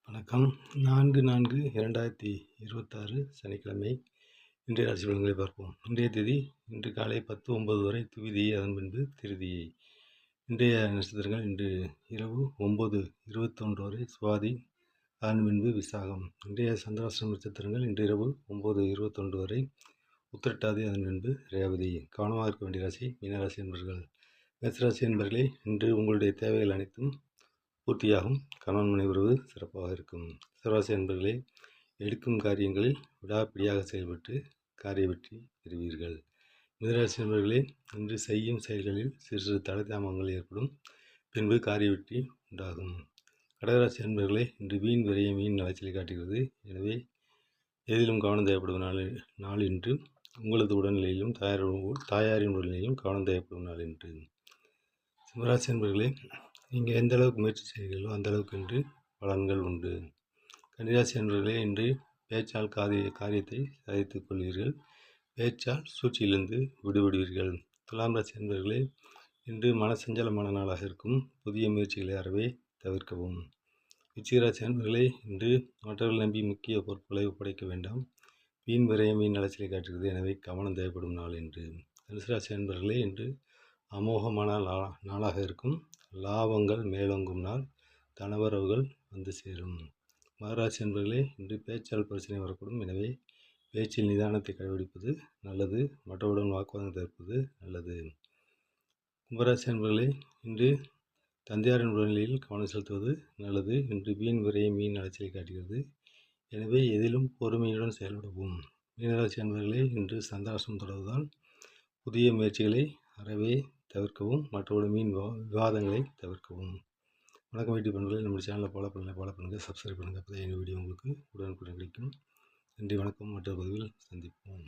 வணக்கம். 4/4/2026 சனிக்கிழமை. இன்றைய ராசி பலன்களை பார்ப்போம். இன்றைய தேதி இன்று காலை 10:09 வரை துவிதியை, அதன் பின்பு திருதியை. இன்றைய நட்சத்திரங்கள் இன்று இரவு 9:21 வரை சுவாதி, அதன் பின்பு விசாகம். இன்றைய சந்திராஷ்டம நட்சத்திரங்கள் இன்று இரவு 9:21 வரை உத்திரட்டாதி, அதன் பின்பு ரேவதி. கவனமாக இருக்க வேண்டிய ராசி மீனராசி என்பர்கள். மேசராசி என்பர்களே, இன்று உங்களுடைய தேவைகள் அனைத்தும் பூர்த்தியாகும். கணவன் மனைவி உறவு சிறப்பாக இருக்கும். சிவராசி என்பர்களே, எடுக்கும் காரியங்களில் விடாப்பிடியாக செயல்பட்டு காரிய வெற்றி பெறுவீர்கள். மிதராசி என்பர்களே, இன்று செய்யும் செயல்களில் சிறு சிறு தடை தாமங்கள் ஏற்படும், பின்பு காரிய வெற்றி உண்டாகும். கடகராசி என்பர்களே, இன்று வீண் விரையும் மீன் அலைச்சலை காட்டுகிறது. எனவே எதிலும் கவனம் தேவைப்படும் நாள் இன்று. உங்களது உடல்நிலையிலும் தாயாரின் உடல்நிலையிலும் கவனம் தேவைப்படும் நாள் இன்று. சிம்மராசி என்பர்களே, நீங்கள் எந்த அளவுக்கு முயற்சி செய்கிறீர்களோ அந்த அளவுக்கு இன்று பலன்கள் உண்டு. கன்னிராசி என்பவர்களே, இன்று பேச்சால் காரியத்தை சாதித்துக் கொள்வீர்கள். பேச்சால் சூழ்ச்சியிலிருந்து விடுபடுவீர்கள். துலாம் ராசி என்பவர்களே, இன்று மனசஞ்சலமான நாளாக இருக்கும். புதிய முயற்சிகளை அறவே தவிர்க்கவும். விருச்சிகராசி என்பவர்களே, இன்று மற்றவர்கள் நம்பி முக்கிய பொறுப்புகளை ஒப்படைக்க வேண்டாம். வீண் விரயம் மீன் அலைச்சலை காட்டுகிறது. எனவே கவனம் தேவைப்படும் நாள் இன்று. தனுசு ராசி என்பவர்களே, இன்று அமோகமான நாளாக இருக்கும். லாபங்கள் மேலோங்கும் நாள். தனவரவுகள் வந்து சேரும். மகராசி என்பவர்களே, இன்று பேச்சால் பிரச்சனை வரக்கூடும். எனவே பேச்சில் நிதானத்தை கடைபிடிப்பது நல்லது. மற்றவருடன் வாக்குவாதம் தவிர்ப்பது நல்லது. கும்பராசி என்பவர்களே, இன்று தந்தையாரின் உடல்நிலையில் கவனம் செலுத்துவது நல்லது. இன்று வீண் விரையை மீன் அலைச்சலை காட்டுகிறது. எனவே எதிலும் பொறுமையுடன் செயல்படவும். மீனராசி என்பவர்களே, இன்று சந்திராஷ்டமம் தொடர்வதால் புதிய முயற்சிகளை அறவே தவிர்க்கவும். மற்றவருடைய விவாதங்களை தவிர்க்கவும். வணக்கம் வீட்டு பண்புகளை நம்ம சேனலில் ஃபாலோ பண்ணுங்கள், சப்ஸ்கிரைப் பண்ணுங்கள். அப்போ தான் எங்கள் வீடியோ உங்களுக்கு உடனுக்குடன் கிடைக்கும். நன்றி, வணக்கம். மற்ற பதிவில் சந்திப்போம்.